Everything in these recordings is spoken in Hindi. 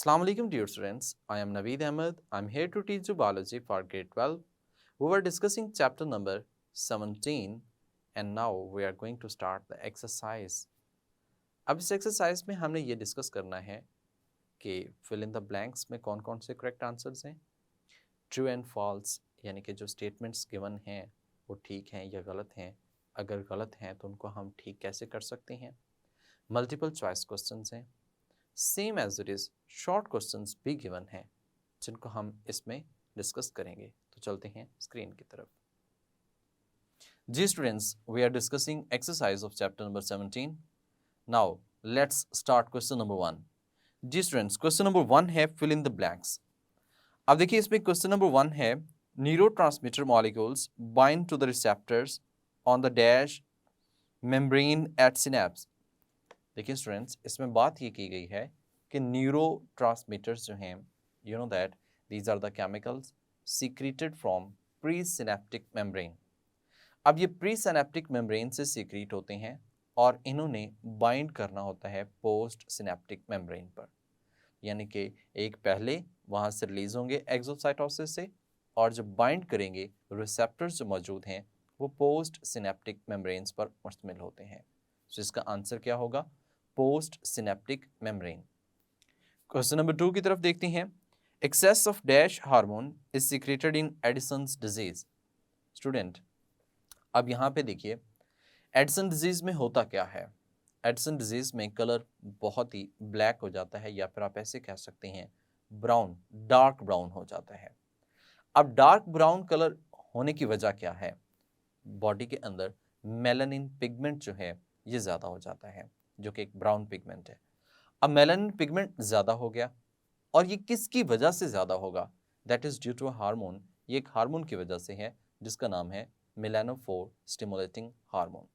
Assalamu alaikum dear students. I am Naveed Ahmed. I'm here to teach you biology for grade 12. We were discussing chapter number 17 and now we are going to start the exercise. अब इस एक्सरसाइज में हमने ये डिस्कस करना है कि फिल इन द ब्लैंक्स में कौन कौन से करेक्ट आंसर्स हैं, ट्रू एंड फॉल्स यानी कि जो स्टेटमेंट्स गिवन हैं वो ठीक हैं या गलत हैं, अगर गलत हैं तो उनको हम ठीक कैसे कर सकते हैं, मल्टीपल चॉइस क्वेश्चंस हैं, same as it is short questions भी गिवन हैं जिनको हम इसमें डिस्कस करेंगे। तो चलते हैं स्क्रीन की तरफ। जी students, we are discussing exercise of chapter number 17। Now let's start question number 1। जी स्टूडेंट्स, क्वेश्चन नंबर 1 है फिल इन द ब्लैंक्स। अब देखिए इसमें क्वेश्चन नंबर 1 है neurotransmitter molecules bind to the receptors on the dash membrane at synapse. देखिए स्टूडेंट्स, इसमें बात ये की गई है कि न्यूरो ट्रांसमीटर्स जो हैं, you know that these are the chemicals secreted from presynaptic membrane. अब ये प्री सिनेप्टिक मेम्ब्रेन से सीक्रेट होते हैं और इन्होंने बाइंड करना होता है पोस्ट सिनेप्टिक मेम्ब्रेन पर, यानी कि एक पहले वहाँ से रिलीज होंगे एक्सोसाइटोसिस से और जब बाइंड करेंगे रिसेप्टर्स जो मौजूद हैं वो पोस्ट सिनेप्टिक मेम्ब्रेन्स पर मुश्तमिल होते हैं। तो इसका आंसर क्या होगा? Postsynaptic membrane. Question number 2 की तरफ देखते हैं। Excess of dash hormone is secreted in Addison's disease. Student, अब यहाँ पे देखिए एडिसन डिजीज में होता क्या है। एडिसन डिजीज में कलर बहुत ही ब्लैक हो जाता है या फिर आप ऐसे कह सकते हैं ब्राउन, डार्क ब्राउन हो जाता है। अब डार्क ब्राउन कलर होने की वजह क्या है? बॉडी के अंदर मेलानिन पिगमेंट जो है ये ज़्यादा हो जाता है, जो कि एक ब्राउन पिगमेंट है। अब मेलानिन पिगमेंट ज़्यादा हो गया और ये किसकी वजह से ज़्यादा होगा? That is due to hormone. ये एक हार्मोन की वजह से है जिसका नाम है मेलानोफोर स्टिमुलेटिंग हार्मोन।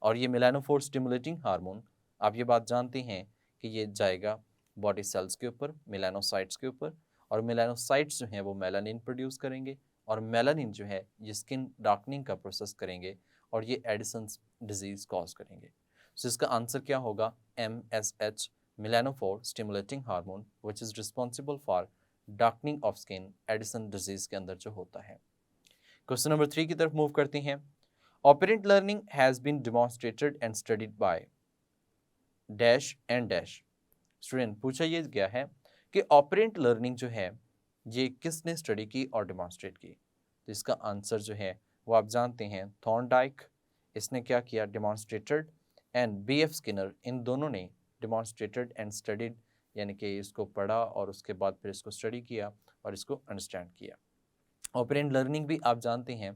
और ये मेलानोफोर स्टिमुलेटिंग हार्मोन, आप ये बात जानते हैं कि ये जाएगा बॉडी सेल्स के ऊपर, मेलानोसाइट्स के ऊपर, और मेलानोसाइट्स जो हैं वो मेलानिन प्रोड्यूस करेंगे और मेलानिन जो है ये स्किन डार्कनिंग का प्रोसेस करेंगे और ये एडिसन्स डिजीज़ कॉज करेंगे। सो इसका आंसर क्या होगा? MSH, melanophore stimulating hormone, which is responsible for darkening of skin Addison disease के अंदर जो होता है। क्वेश्चन नंबर 3 की तरफ मूव करते हैं। Operant learning has been demonstrated and studied by dash and dash. Student, पूछा ये गया है कि ऑपरेंट लर्निंग जो है ये किसने स्टडी की और डेमोन्स्ट्रेट की? तो इसका आंसर जो है वो आप जानते हैं थॉर्नडाइक, इसने क्या किया? डेमोन्स्ट्रेटेड, एंड BF स्किनर, इन दोनों ने डेमोन्स्ट्रेटेड एंड स्टडीड, यानी कि इसको पढ़ा और उसके बाद फिर इसको स्टडी किया और इसको अंडरस्टैंड किया। ऑपरेंट लर्निंग भी आप जानते हैं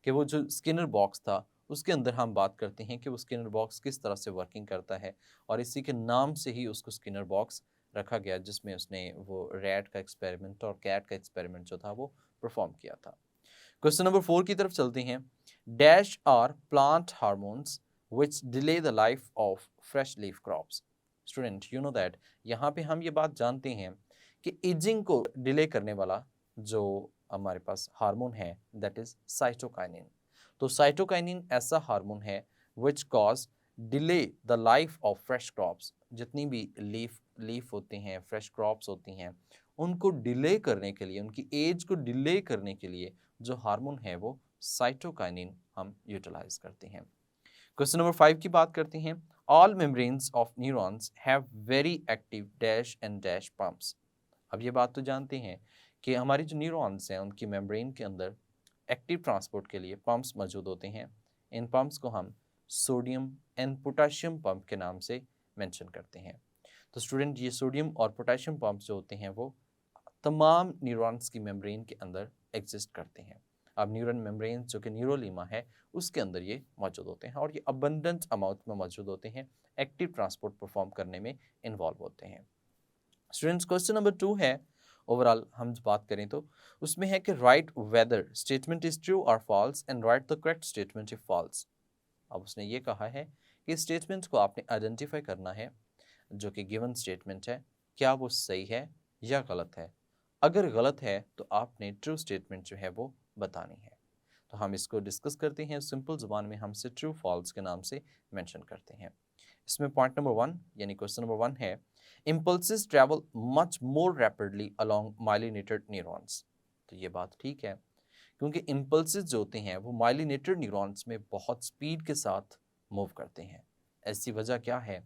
कि वो जो स्किनर बॉक्स था उसके अंदर हम बात करते हैं कि वो स्किनर बॉक्स किस तरह से वर्किंग करता है और इसी के नाम से ही उसको स्किनर बॉक्स रखा गया, जिसमें उसने वो रैट का एक्सपेरिमेंट और कैट का एक्सपेरिमेंट जो था वो परफॉर्म किया था। क्वेश्चन नंबर 4 की तरफ चलते हैं। Dash are plant hormones which delay the life of fresh leaf crops. Student, you know that यहाँ पे हम ये बात जानते हैं कि एजिंग को डिले करने वाला जो हमारे पास हार्मोन है दैट इज साइटोकाइनिन। तो साइटोकाइनिन ऐसा हार्मोन है which cause delay the life of fresh crops. जितनी भी लीफ होते हैं, फ्रेश क्रॉप्स होती हैं, उनको डिले करने के लिए, उनकी एज को डिले करने के लिए जो हार्मोन है वो साइटोकाइनिन हम यूटिलाइज करते हैं। क्वेश्चन नंबर 5 की बात करते हैं। All membranes of neurons have very active dash and dash pumps. अब ये बात तो जानते हैं कि हमारी जो न्यूरॉन्स हैं उनकी मेम्ब्रेन के अंदर एक्टिव ट्रांसपोर्ट के लिए पंप्स मौजूद होते हैं। इन पंप्स को हम सोडियम एंड पोटाशियम पंप के नाम से मेंशन करते हैं। तो स्टूडेंट, ये सोडियम और पोटाशियम पंप्स जो होते हैं वो तमाम न्यूरॉन्स की मेम्ब्रेन के अंदर एग्जिस्ट करते हैं। अब न्यूरन मेम्ब्रेन जो कि न्यूरोलीमा है उसके अंदर ये मौजूद होते हैं और ये अबंडेंट अमाउंट में मौजूद होते हैं, एक्टिव ट्रांसपोर्ट परफॉर्म करने में इन्वॉल्व होते हैं। स्टूडेंट्स, क्वेश्चन नंबर 2 है, ओवरऑल हम बात करें तो उसमें है कि write whether statement is true और false and write the correct statement if false. अब उसने ये कहा है कि स्टेटमेंट को आपने आइडेंटिफाई करना है जो कि गिवन स्टेटमेंट है, क्या वो सही है या गलत है। अगर गलत है तो आपने ट्रू स्टेटमेंट जो है वो बतानी है। तो हम इसको डिस्कस करते हैं। सिंपल ज़ुबान में हम इसे ट्रू फॉल्स के नाम से मेंशन करते हैं। इसमें पॉइंट नंबर 1 यानी क्वेश्चन नंबर 1 है impulses travel much more rapidly along myelinated neurons. तो ये बात ठीक है, क्योंकि इम्पल्सिस जो होते हैं वो माइलिनेटेड न्यूरॉन्स में बहुत स्पीड के साथ मूव करते हैं। ऐसी वजह क्या है?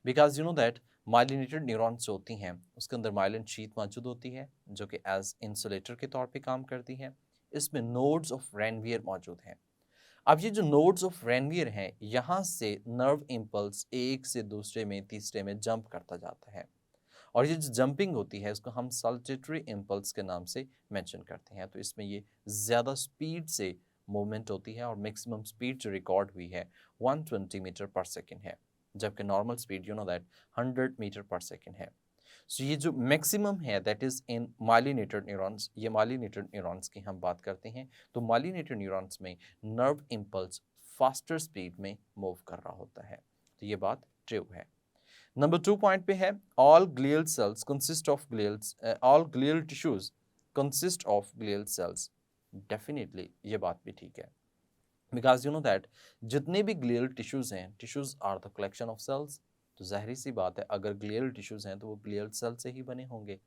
Because you know that myelinated neurons जो होती हैं उसके अंदर माइलिन शीथ मौजूद होती है जो कि एज इंसुलेटर के तौर पे काम करती है। इसमें नोड्स ऑफ रेनवियर मौजूद हैं। अब ये जो नोड्स ऑफ रेनवियर हैं, यहाँ से नर्व इम्पल्स एक से दूसरे में तीसरे में जंप करता जाता है, और ये जो जंपिंग होती है इसको हम सल्टेटरी इम्पल्स के नाम से मेंशन करते हैं। तो इसमें ये ज़्यादा स्पीड से मूवमेंट होती है और मैक्सिमम स्पीड जो रिकॉर्ड हुई है 120 मीटर पर सेकेंड है, जबकि normal speed you know that 100 metre per second है। सो ये जो मैक्सिमम है that is in myelinated neurons. ये माइलिनेटेड न्यूरॉन्स की हम बात करते हैं, तो माइलिनेटेड न्यूरॉन्स में नर्व इम्पल्स फास्टर स्पीड में मूव कर रहा होता है। तो ये बात ट्रू है। नंबर 2 पॉइंट पे है all glial cells consist of glials, all glial tissues consist of glial cells. Definitely ये बात भी ठीक है, बिकॉज यू नो दैट जितने भी ग्लियल टिश्यूज हैं, tissues are the collection of cells. तो जाहिर सी बात है अगर ग्लियल टिश्यूज हैं तो वो ग्लियल सेल से ही बने होंगे।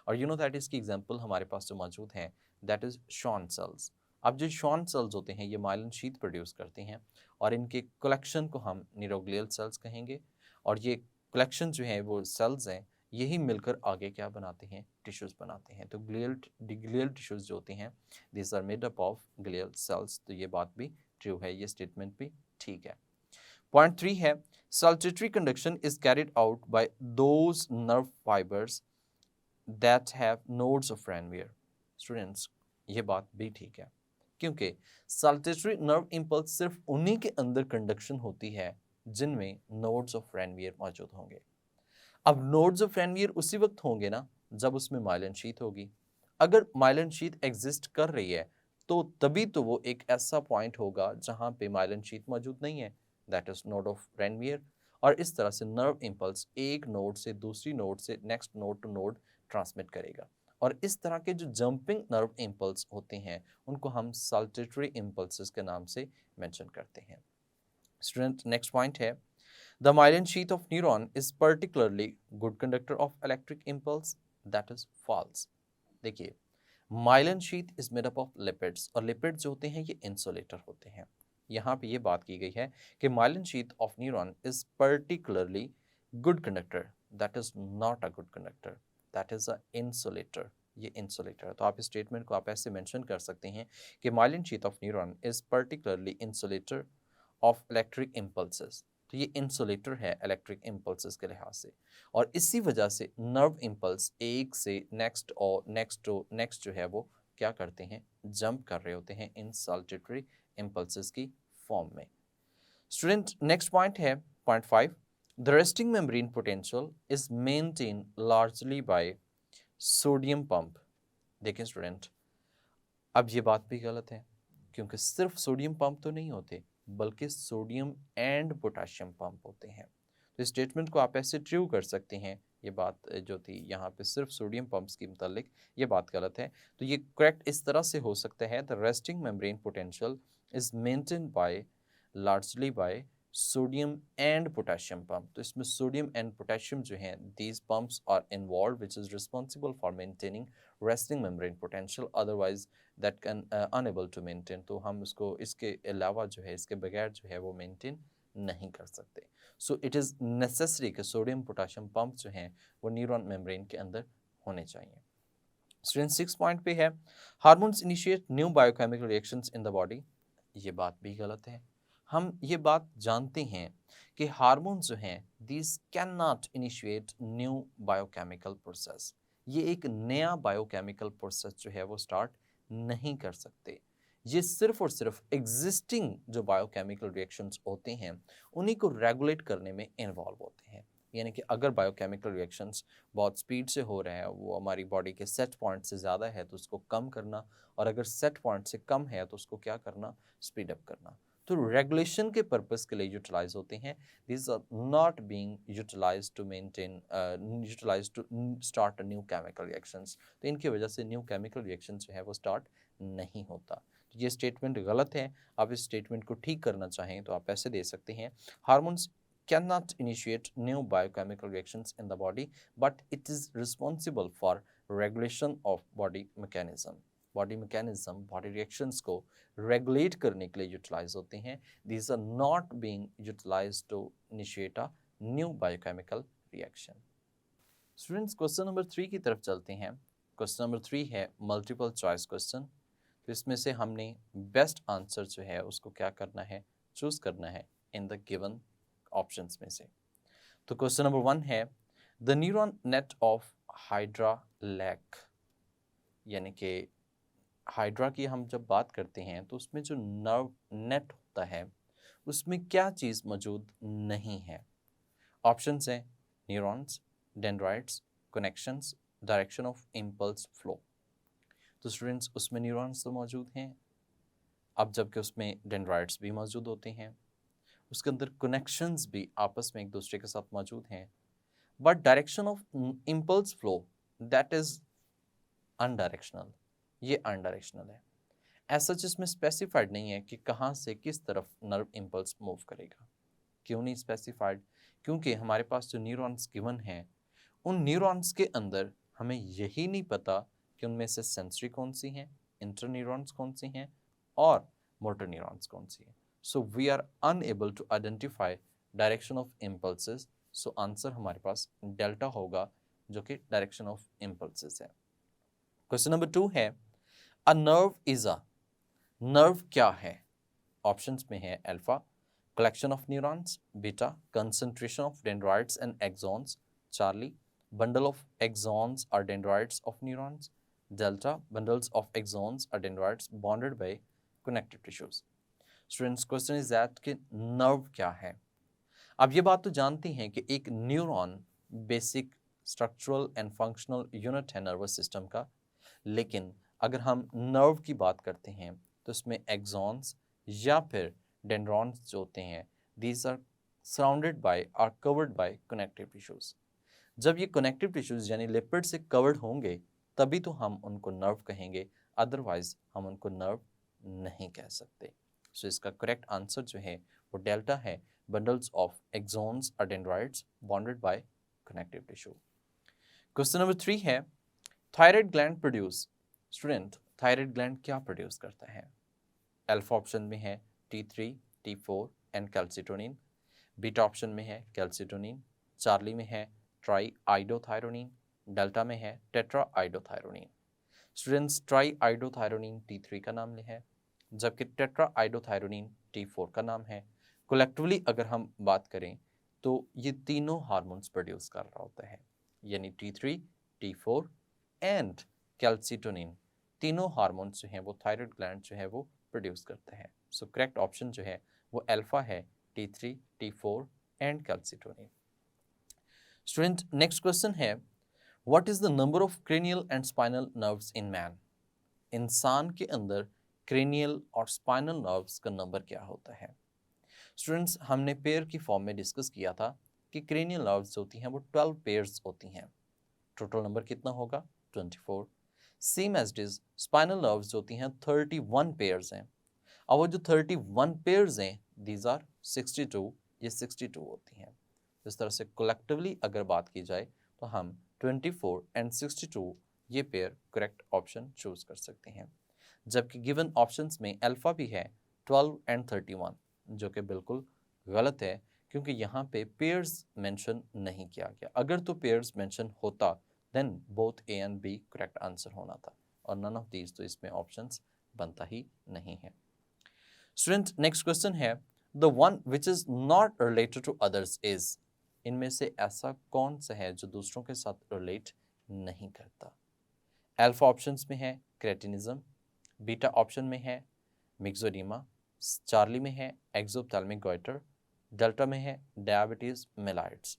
और यू नो दैट इसकी एग्जांपल हमारे पास जो मौजूद हैं दैट इज शॉन सेल्स। अब जो शॉन सेल्स होते हैं ये माइलिन शीथ प्रोड्यूस करते हैं और इनके कलेक्शन को हम न्यूरोग्लियल सेल्स कहेंगे। और ये कलेक्शन जो है वो सेल्स हैं, यही मिलकर आगे क्या बनाते हैं? टिश्यूज बनाते हैं। तो ग्लियल टिश्यूज जो होते हैं this are made up of glial cells. तो ये बात भी ट्रू है, ये स्टेटमेंट भी ठीक है। पॉइंट 3 है saltatory conduction is carried out by those nerve fibers that have nodes of Ranvier। Students ये बात भी ठीक है, क्योंकि saltatory nerve impulse सिर्फ उन्हीं के अंदर कंडक्शन होती है जिनमें नोड्स ऑफ रेनवियर मौजूद होंगे। अब नोड्स ऑफ रेनवियर उसी वक्त होंगे ना जब उसमें माइलिन शीथ होगी। अगर माइलिन शीथ एग्जिस्ट कर रही है तो तभी तो वो एक ऐसा पॉइंट होगा जहां पे माइलिन शीथ मौजूद नहीं है, that is node of Ranvier. और इस तरह से नर्व इम्पल्स एक नोड से दूसरी नोड से next node to node transmit करेगा। और इस तरह के जो जंपिंग नर्व इम्पल्स होते हैं उनको हम साल्टेटरी इम्पल्सेस के नाम से मेंशन करते हैं। स्टूडेंट नेक्स्ट पॉइंट है the myelin sheath of neuron is particularly good conductor of electric impulse। that is false। देखिए myelin sheath is made up of lipids, और लिपिड्स जो होते हैं ये इंसुलेटर होते हैं। यहाँ पे ये बात की गई है कि myelin sheath of neuron is particularly good conductor, that is not a good conductor, that is a insulator. ये इंसुलेटर है। तो आप इस स्टेटमेंट को आप ऐसे मेंशन कर सकते हैं कि myelin sheath of neuron is particularly insulator of electric impulses. तो ये इंसुलेटर है इलेक्ट्रिक इम्पल्सेस के लिहाज से, और इसी वजह से नर्व इम्पल्स एक से नेक्स्ट और नेक्स्ट जो है वो क्या करते हैं? जंप कर रहे होते हैं इन साल्टेटरी इम्पल्सेस की फॉर्म में। स्टूडेंट नेक्स्ट पॉइंट है point 5 the resting membrane potential is maintain largely by sodium pump. देखें स्टूडेंट, अब ये बात भी गलत है, क्योंकि सिर्फ सोडियम पंप तो नहीं होते बल्कि सोडियम एंड पोटाशियम पंप होते हैं। तो स्टेटमेंट को आप ऐसे ट्रू कर सकते हैं, ये बात जो थी यहाँ पे सिर्फ सोडियम पंप्स के मुतालिक, ये बात गलत है। तो ये करेक्ट इस तरह से हो सकता है the resting membrane potential is maintain by largely by sodium and potassium pump. तो इसमें सोडियम एंड पोटाशियम जो हैं these pumps are involve which is responsible for maintaining resting membrane potential, otherwise that can unable to maintain. तो हम उसको इसके अलावा जो है, इसके बगैर जो है वो मेंटेन नहीं कर सकते। सो इट इज़ नेसेसरी कि सोडियम पोटाशियम पंप जो हैं वो न्यूरॉन मेम्ब्रेन के अंदर होने चाहिए। स्टूडेंट 6 पॉइंट पे है hormones initiate new biochemical reactions in the body. ये बात भी गलत है। हम ये बात जानते हैं कि हार्मोन्स जो हैं this can not initiate new biochemical process. ये एक नया बायोकेमिकल प्रोसेस जो है वो स्टार्ट नहीं कर सकते। ये सिर्फ और सिर्फ एग्जिस्टिंग जो बायोकेमिकल रिएक्शंस होते हैं उन्हीं को रेगुलेट करने में इन्वॉल्व होते हैं। यानी कि अगर बायोकेमिकल रिएक्शंस बहुत स्पीड से हो रहे हैं, वो हमारी बॉडी के सेट पॉइंट से ज़्यादा है तो उसको कम करना, और अगर सेट पॉइंट से कम है तो उसको क्या करना? स्पीड अप करना। तो रेगुलेशन के पर्पस के लिए यूटिलाइज होते हैं। This are not being utilise to maintain utilise to start new chemical reactions. तो इनकी वजह से न्यू केमिकल रिएक्शन जो है वो स्टार्ट नहीं होता। तो ये स्टेटमेंट गलत है। आप इस स्टेटमेंट को ठीक करना चाहें तो आप ऐसे दे सकते हैं hormones cannot initiate new biochemical reactions in the body, but it is responsible for regulation of body mechanism. Body mechanism, body reactions को रेगुलेट करने के लिए यूटिलाइज होते हैं. These are not being utilised to initiate a new biochemical reaction. Students, question number 3 की तरफ चलते हैं. क्वेश्चन नंबर 3 है मल्टीपल चॉइस क्वेश्चन. तो इसमें से हमने बेस्ट आंसर जो है उसको क्या करना है, चूज करना है इन द गिवन ऑप्शंस में से. तो क्वेश्चन नंबर 1 है the neuron net of hydra lack. यानी कि हाइड्रा की हम जब बात करते हैं तो उसमें जो नर्व नेट होता है उसमें क्या चीज़ मौजूद नहीं है. ऑप्शंस हैं neurons, dendrites, connections, direction of impulse flow. तो स्टूडेंट्स, उसमें न्यूरॉन्स तो मौजूद हैं, अब जबकि उसमें डेंड्राइट्स भी मौजूद होते हैं, उसके अंदर कनेक्शंस भी आपस में एक दूसरे के साथ मौजूद हैं, but direction of impulse flow that is undirectional. ये अनडायरेक्शनल है. ऐसा जिसमें स्पेसिफाइड नहीं है कि कहाँ से किस तरफ नर्व इम्पल्स मूव करेगा. क्यों नहीं स्पेसिफाइड? क्योंकि हमारे पास जो न्यूरॉन्स गिवन हैं उन न्यूरॉन्स के अंदर हमें यही नहीं पता कि उनमें से सेंसरी कौन सी हैं, इंटर न्यूरॉन्स कौन सी हैं और मोटर न्यूरॉन्स कौन सी हैं. So we are unable to identify direction of impulses. So answer हमारे पास डेल्टा होगा जो कि डायरेक्शन ऑफ इम्पल्सेस है. क्वेश्चन नंबर 2 है a nerve is a. Nerve क्या है? ऑप्शंस में है alpha, collection of neurons, beta, concentration of dendrites and axons, Charlie, bundle of axons or dendrites of neurons, delta, bundles of axons or dendrites bonded by connective tissues. Students, question is that कि nerve क्या है? अब ये बात तो जानती हैं कि एक neuron basic structural and functional unit है नर्वस सिस्टम का, लेकिन अगर हम नर्व की बात करते हैं तो इसमें एक्सॉन्स या फिर डेंड्रॉन्स जो होते हैं these are surrounded by or covered by connective tissues. जब ये कनेक्टिव टिश्यूज यानी लिपिड से कवर्ड होंगे तभी तो हम उनको नर्व कहेंगे, अदरवाइज हम उनको नर्व नहीं कह सकते. सो इसका करेक्ट आंसर जो है वो डेल्टा है, बंडल्स ऑफ एक्सॉन्स और dendrites bonded bye connective tissue. Question number 3 है thyroid gland produce. Student, thyroid gland क्या प्रोड्यूस करता है? अल्फा ऑप्शन में है T3, T4 and calcitonin. Beta option में है कैल्सिटोनिन. चार्ली में है ट्राई आइडोथायरोनिन. डेल्टा में है tetra iodothyronine. Students, try iodothyronine T3 का नाम है जबकि टेट्रा आइडोथायरोनिन T4 का नाम है. कलेक्टिवली अगर हम बात करें तो ये तीनों हार्मोन्स प्रोड्यूस कर रहा होता है, यानी T3, T4 एंड कैल्सिटोनिन तीनों हार्मोन्स जो हैं वो थायराइड ग्लैंड जो है वो प्रोड्यूस करते हैं. सो करेक्ट ऑप्शन जो है वो अल्फा है, T3, T4 and calcitonin. Student, next question है what is the number of cranial and spinal nerves in man. इंसान के अंदर क्रेनियल और स्पाइनल नर्व्स का नंबर क्या होता है? स्टूडेंट्स, हमने पेयर की फॉर्म में डिस्कस किया था कि क्रेनियल नर्व्स होती हैं वो 12 पेयर्स होती हैं. टोटल नंबर कितना होगा? 24. Same as it is spinal nerves होती हैं 31 पेयर्स हैं. अब वो जो 31 पेयर्स हैं दीज आर 62, ये 62 होती हैं. इस तरह से कलेक्टिवली अगर बात की जाए तो हम 24 एंड 62 ये पेयर करेक्ट ऑप्शन चूज कर सकते हैं. जबकि गिवन ऑप्शंस में अल्फा भी है 12 एंड 31 जो कि बिल्कुल गलत है क्योंकि यहाँ पे पेयर्स मेंशन नहीं किया गया. अगर तो पेयर्स मेंशन होता then both A and B correct answer होना था और नन ऑफ दीज तो इसमें ऑप्शंस बनता ही नहीं है. स्टूडेंट, नेक्स्ट क्वेश्चन है the one which is not related to others is. इनमें से ऐसा कौन सा है जो दूसरों के साथ रिलेट नहीं करता? अल्फा ऑप्शंस में है क्रेटिनिज्म, बीटा ऑप्शन में है मिक्सोडीमा, चार्ली में है एक्सोप्थेल्मिक गॉइटर, डेल्टा में है डायबिटीज मेलाइट्स.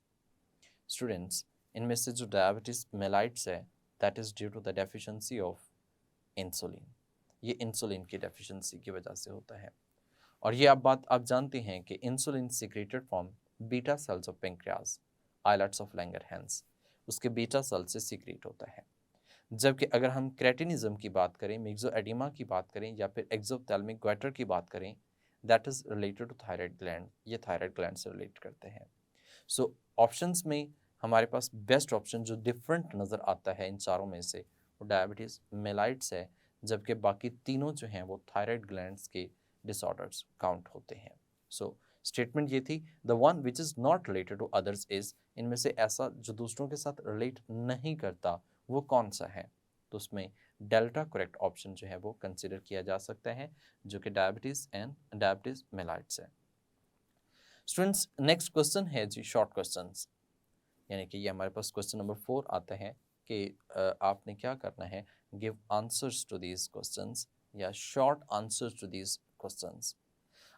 स्टूडेंट्स, इनमें से जो डायबिटीज मेलाइट्स है that is due to the deficiency of insulin. ये इंसुलिन की डेफिशिएंसी की वजह से होता है. और ये बात आप जानते हैं कि insulin secreted from beta cells of pancreas, islets of Langerhans, उसके बीटा सेल से सीक्रेट होता है. जबकि अगर हम क्रेटिनिज्म की बात करें, मिक्सोएडिमा की बात करें या फिर एक्सोप्थेल्मिक गॉइटर की बात करें that is related to thyroid gland, ये थायराइड ग्लैंड से रिलेट करते हैं। सो ऑप्शंस में हमारे पास बेस्ट ऑप्शन जो डिफरेंट नज़र आता है इन चारों में से वो डायबिटीज़ मेलाइट्स है, जबकि बाकी तीनों जो हैं वो थायराइड ग्लैंड्स के डिसऑर्डर्स काउंट होते हैं। सो स्टेटमेंट ये थी, the one which is not related to others is, इनमें से ऐसा जो दूसरों के साथ रिलेट नहीं करता वो कौन सा है, तो उसमें डेल्टा करेक्ट ऑप्शन जो है वो कंसिडर किया जा सकता है, जो कि डायबिटीज़ मेलाइट्स है। स्टूडेंट्स नेक्स्ट क्वेश्चन है जी शॉर्ट क्वेश्चंस, यानी कि ये हमारे पास क्वेश्चन नंबर 4 आता है कि आपने क्या करना है, give answers to these questions या short answers to these questions.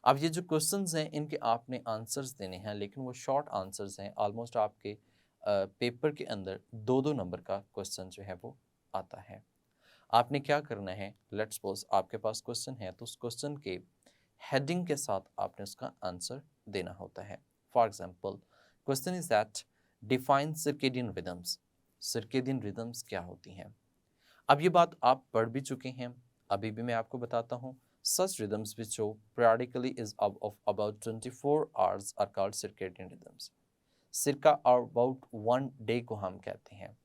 अब ये जो क्वेश्चंस हैं इनके आपने आंसर्स देने हैं, लेकिन वो शॉर्ट आंसर्स हैं। ऑलमोस्ट आपके पेपर के अंदर 2-2 नंबर का क्वेश्चन जो है वो आता है। आपने क्या करना है, लेट्स सपोज आपके पास क्वेश्चन है तो उस क्वेश्चन के हेडिंग के साथ आपने उसका आंसर देना होता है। For example question is that define circadian rhythms, circadian rhythms क्या होती हैं। अब ये बात आप पढ़ भी चुके हैं, अभी भी मैं आपको बताता हूँ। Such rhythms which show periodically is of about 24 hours are called circadian rhythms। सिरका अबाउट 1 डे को हम कहते हैं,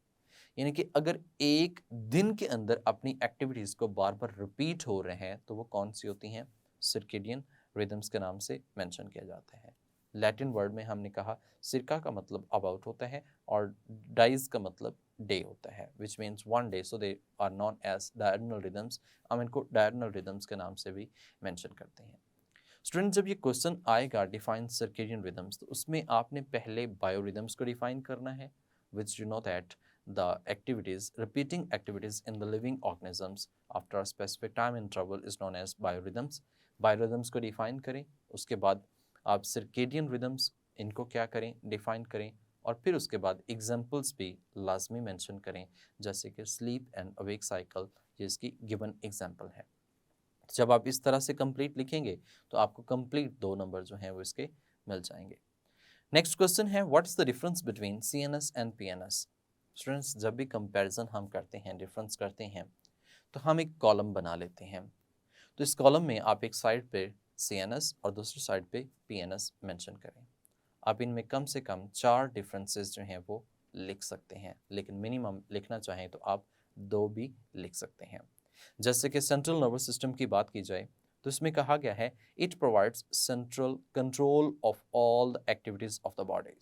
यानी कि अगर एक दिन के अंदर अपनी एक्टिविटीज़ को बार बार रिपीट हो रहे हैं तो वो कौन सी होती हैं, सर्केडियन रिदम्स के नाम से मेंशन किया जाता है। लैटिन वर्ड में हमने कहा सिरका का मतलब अबाउट होता है और डाइज का मतलब डे होता है, which means 1 day, so they are known as diurnal rhythms. हम इनको डायरनल रिदम्स के नाम से भी मेंशन करते हैं। स्टूडेंट जब ये क्वेश्चन आएगा डिफाइन सर्केडियन रिदम्स, तो उसमें आपने पहले बायोरिदम्स को डिफाइन करना है, which you know that the activities, repeating activities in the living organisms after a specific time interval is known as biorhythms। biorhythms को डिफाइन करें, उसके बाद आप सर्केडियन रिदम्स इनको क्या करें, डिफाइन करें, और फिर उसके बाद एग्जाम्पल्स भी लाजमी मेंशन करें, जैसे कि स्लीप एंड अवेक साइकिल, ये इसकी गिवन एग्जाम्पल है। जब आप इस तरह से कंप्लीट लिखेंगे तो आपको कंप्लीट 2 नंबर जो हैं वो इसके मिल जाएंगे। नेक्स्ट क्वेश्चन है, what is the difference between CNS and PNS। Students जब भी कंपैरिजन हम करते हैं, डिफरेंस करते हैं, तो हम एक कॉलम बना लेते हैं। तो इस कॉलम में आप एक साइड पे CNS और दूसरी साइड पे PNS मेंशन करें। आप इनमें कम से कम 4 डिफरेंसेस जो हैं वो लिख सकते हैं, लेकिन मिनिमम लिखना चाहें तो आप 2 भी लिख सकते हैं। जैसे कि सेंट्रल नर्वस सिस्टम की बात की जाए तो इसमें कहा गया है it provides central control of all the activities of the body,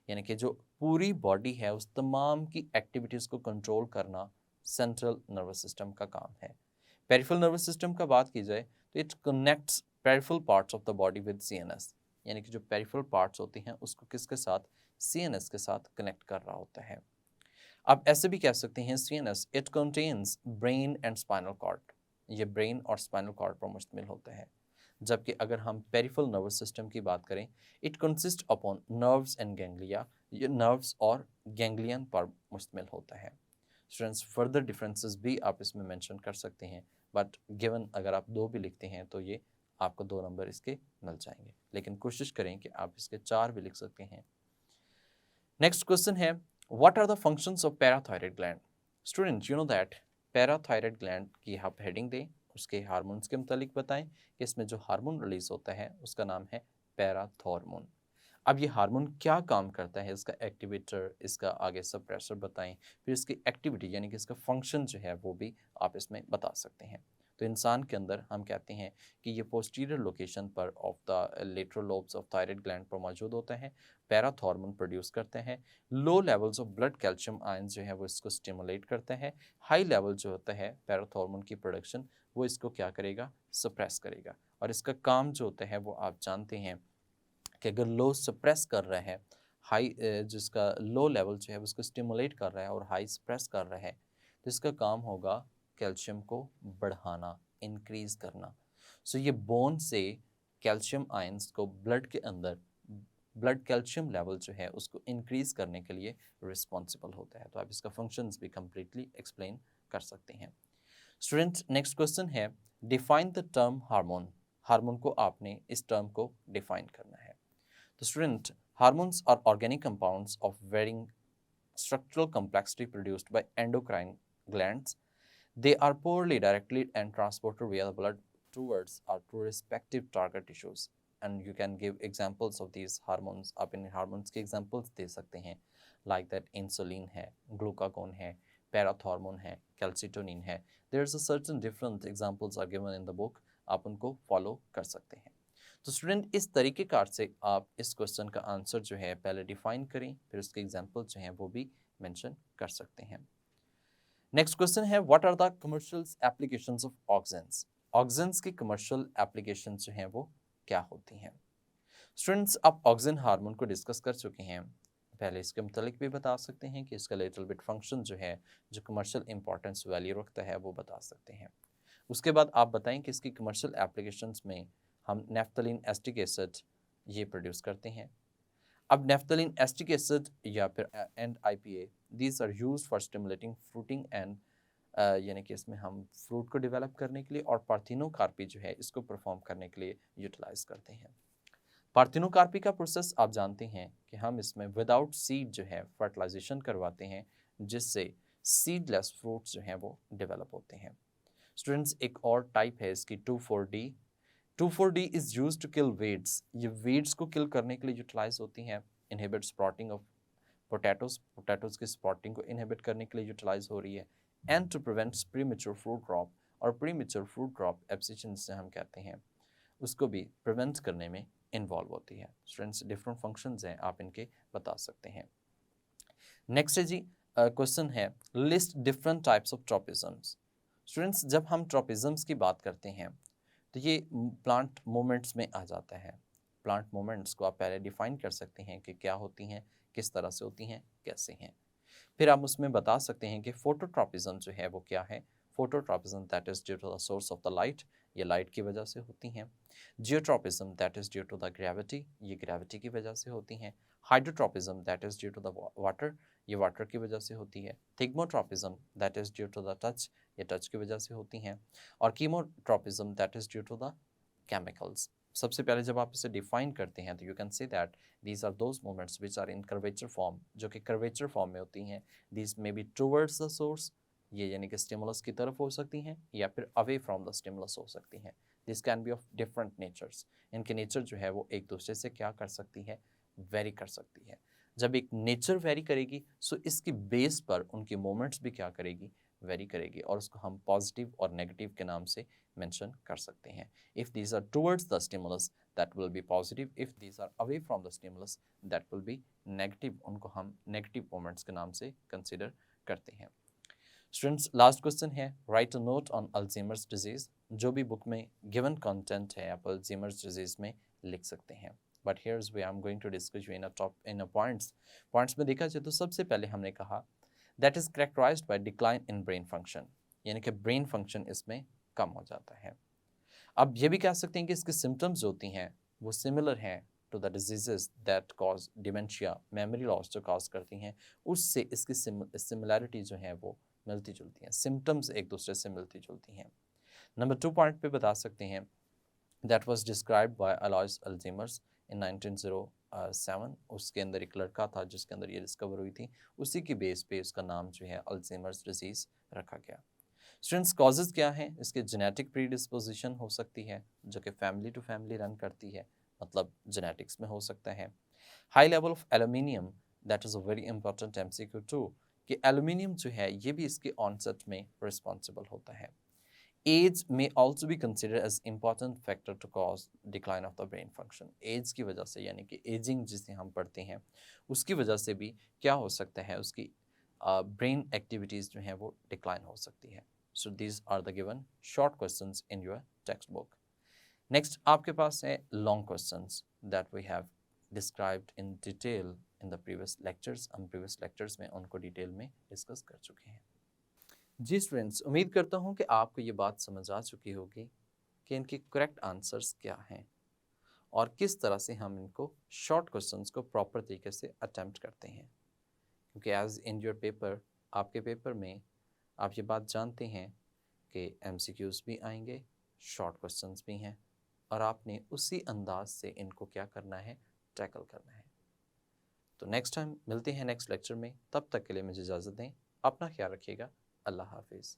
यानी कि जो पूरी बॉडी है उस तमाम की एक्टिविटीज़ को कंट्रोल करना सेंट्रल नर्वस सिस्टम का काम है। पेरिफेरल नर्वस सिस्टम का बात की जाए तो it connects peripheral parts of the body with CNS, यानी कि जो पेरिफेरल पार्ट्स होती हैं उसको किसके साथ, CNS के साथ कनेक्ट कर रहा होता है। आप ऐसे भी कह सकते हैं CNS it contains brain and spinal cord, ये ब्रेन और स्पाइनल कॉर्ड पर मुश्तमिल होता है। जबकि अगर हम पेरिफेरल नर्वस सिस्टम की बात करें, it consist upon nerves and ganglia, ये नर्व्स और गैंग्लियन पर मुश्तमिल होता है। स्टूडेंट्स फर्दर डिफरेंसेस भी आप इसमें मेंशन कर सकते हैं, बट गिवन अगर आप 2 भी लिखते हैं तो ये आपको 2 नंबर इसके मिल जाएंगे, लेकिन कोशिश करें कि आप इसके 4 भी लिख सकते हैं। नेक्स्ट क्वेश्चन है, what are the functions of parathyroid gland. Student you know that parathyroid gland की आप हेडिंग दें, उसके हार्मोन्स के मुतालिक बताएं कि इसमें जो हार्मोन रिलीज होता है उसका नाम है पैराथॉर्मोन। अब ये हार्मोन क्या काम करता है, इसका एक्टिवेटर, इसका आगे सप्रेसर बताएं, फिर इसकी एक्टिविटी यानी कि इसका फंक्शन जो है वो भी आप इसमें बता सकते हैं। तो इंसान के अंदर हम कहते हैं कि ये पोस्टीरियर लोकेशन पर of the lateral lobes of thyroid gland पर मौजूद होता है, पैराथॉर्मोन प्रोड्यूस करते हैं। Low levels of blood calcium ions जो है वो इसको स्टिमुलेट करते हैं। हाई लेवल जो होता है पैराथॉर्मोन की प्रोडक्शन, वो इसको क्या करेगा, सप्रेस करेगा। और इसका काम जो होता है वो आप जानते हैं कि अगर लो सप्रेस कर रहा है, हाई जिसका लो लेवल जो है उसको स्टिमुलेट कर रहा है और हाई सप्रेस कर रहा है, तो इसका काम होगा कैल्शियम को बढ़ाना, इंक्रीज करना। सो ये बोन से कैल्शियम आयंस को ब्लड के अंदर, ब्लड कैल्शियम लेवल जो है उसको इंक्रीज करने के लिए रिस्पॉन्सिबल होता है। तो आप इसका फंक्शंस भी कंप्लीटली एक्सप्लेन कर सकते हैं। स्टूडेंट नेक्स्ट क्वेश्चन है, define the term hormone. Hormone को आपने इस टर्म को डिफाइन करना है। तो student hormones are organic compounds of varying structural complexity produced by endocrine glands. They are poorly directly and transported via the blood two words are two respective target tissues and you can give examples of these hormones. आप इन hormones के examples दे सकते हैं like that insulin है, glucagon है, पैराथॉर्मोन है, कैल्सिटोनिन है. There's a certain different examples are given in the book. आप उनको follow कर सकते हैं. तो स्टूडेंट इस तरीकेकार से आप इस क्वेश्चन का आंसर जो है पहले डिफाइन करें, फिर उसके एग्जाम्पल जो हैं वो भी मेंशन कर सकते हैं. नेक्स्ट क्वेश्चन है what are the commercial applications of auxins. Auxins की कमर्शियल एप्लीकेशन जो हैं वो क्या होती हैं. स्टूडेंट्स आप ऑक्सिन हार्मोन को डिस्कस कर चुके हैं. पहले इसके मुतालिक भी बता सकते हैं कि इसका लिटिल बिट फंक्शन जो है जो कमर्शियल इंपॉर्टेंस वैल्यू रखता है वो बता सकते हैं. उसके बाद आप बताएं कि इसकी कमर्शियल एप्लीकेशंस में हम नेफ्थलीन एस्टिक एसिड ये प्रोड्यूस करते हैं. अब नेफ्थलीन एस्टिक एसिड या फिर and IPA these are use for stimulating fruiting and यानी कि इसमें हम फ्रूट को डेवलप करने के लिए और पार्थिनोकार्पी जो है इसको परफॉर्म करने के लिए यूटिलाइज करते हैं. पार्थिनोकार्पी का प्रोसेस आप जानते हैं कि हम इसमें विदाउट सीड जो है फर्टिलाइजेशन करवाते हैं जिससे सीडलेस फ्रूट्स जो हैं वो डेवलप होते हैं. स्टूडेंट्स एक और टाइप है इसकी 2,4-D. 2,4-D is used to kill weeds. ये वीड्स को किल करने के लिए यूटिलाइज होती हैं. इनहिबिट स्प्रॉटिंग ऑफ पोटैटोज की स्प्रॉटिंग को इनहिबिट करने के लिए यूटिलाइज हो रही है. And to prevent premature fruit drop, और प्रीमेच्योर फ्रूट ड्रॉप एब्सिशन से हम कहते हैं उसको भी प्रिवेंट करने में इन्वॉल्व होती है. स्टूडेंट्स डिफरेंट फंक्शंस हैं आप इनके बता सकते हैं. नेक्स्ट है जी क्वेश्चन है list different types of tropisms. Students जब हम ट्रॉपिज्म्स की बात करते हैं तो ये प्लांट मूवमेंट्स में आ जाता है. प्लांट मूवमेंट्स को आप पहले डिफाइन कर सकते हैं कि क्या होती हैं, किस तरह से होती हैं, कैसे हैं. फिर आप उसमें बता सकते हैं कि फोटोट्रॉपिज्म जो है वो क्या है. Phototropism that is due to the source of the light, ये लाइट की वजह से होती हैं. Geotropism that is due to the gravity, ये ग्रेविटी की वजह से होती हैं. Hydrotropism that is due to the water, ये वाटर की वजह से होती है. Thigmotropism that is due to the touch, ये टच की वजह से होती हैं. और chemotropism that is due to the chemicals. सबसे पहले जब आप इसे डिफाइन करते हैं तो you can say that these are those movements which are in curvature form, जो कि कर्वेचर फॉर्म में होती हैं. These may be towards the source, ये यानी कि स्टिमुलस की तरफ हो सकती हैं या फिर अवे फ्रॉम द स्टिमुलस हो सकती हैं. This can be of different natures. इनके नेचर जो है वो एक दूसरे से क्या कर सकती है, वेरी कर सकती है. जब एक नेचर वेरी करेगी सो इसकी बेस पर उनकी मूवमेंट्स भी क्या करेगी, वेरी करेगी, और उसको हम पॉजिटिव और नेगेटिव के नाम से मेंशन कर सकते हैं. If these are towards the stimulus that will be positive, if these are away from the stimulus that will be negative. उनको हम नेगेटिव मूवमेंट्स के नाम से कंसिडर करते हैं. स्टूडेंट्स लास्ट क्वेश्चन है right a note on Alzheimer's disease. जो भी बुक में गिवन कंटेंट है आप अल्जीमर्स डिजीज़ में लिख सकते हैं. But here's way I am going to discuss you in a points में देखा जाए तो सबसे पहले हमने कहा that is characterised by decline in brain function, यानी कि ब्रेन फंक्शन इसमें कम हो जाता है. अब ये भी कह सकते हैं कि इसके सिम्टम्स जो होती हैं वो सिमिलर हैं to the diseases that cause dementia, memory loss जो कॉज करती हैं उससे इसकी सिमिलैरिटी जो है वो मिलती जुलती हैं. सिम्टम्स एक दूसरे से मिलती जुलती हैं. नंबर 2 पॉइंट पे बता सकते हैं that was described by Alois Alzheimer's in 1907. उसके अंदर एक लड़का था जिसके अंदर ये डिस्कवर हुई थी, उसी की बेस पे उसका नाम जो है अल्जीमर्स डिजीज़ रखा गया. स्टूडेंट्स कॉजेज़ क्या हैं इसके. जेनेटिक प्रीडिस्पोजिशन हो सकती है जो कि फैमिली टू फैमिली रन करती है, मतलब जेनेटिक्स में हो सकता है. High level of aluminium that is a very important MCQ too, कि एल्यूमिनियम जो है ये भी इसके ऑनसेट में रिस्पॉन्सिबल होता है. एज में ऑल्सो भी consider as important factor to cause decline of the brain function. Age की वजह से यानी कि एजिंग जिसे हम पढ़ते हैं उसकी वजह से भी क्या हो सकता है, उसकी ब्रेन एक्टिविटीज़ जो हैं वो डिक्लाइन हो सकती है. So these are the given short questions in your textbook. Next आपके पास है long questions that we have described in detail in the previous lectures. हम previous lectures में उनको डिटेल में डिस्कस कर चुके हैं. जी स्टूडेंट्स, उम्मीद करता हूँ कि आपको ये बात समझ आ चुकी होगी कि इनके करेक्ट आंसर्स क्या हैं और किस तरह से हम इनको शॉर्ट क्वेश्चंस को प्रॉपर तरीके से अटैम्प्ट करते हैं. क्योंकि एज इन योर पेपर, आपके पेपर में आप ये बात जानते हैं कि MCQs भी आएंगे, शॉर्ट क्वेश्चंस भी हैं, और आपने उसी अंदाज से इनको क्या करना है, टैकल करना है. तो नेक्स्ट टाइम मिलते हैं नेक्स्ट लेक्चर में. तब तक के लिए मुझे इजाज़त दें. अपना ख्याल रखिएगा. अल्लाह हाफिज़.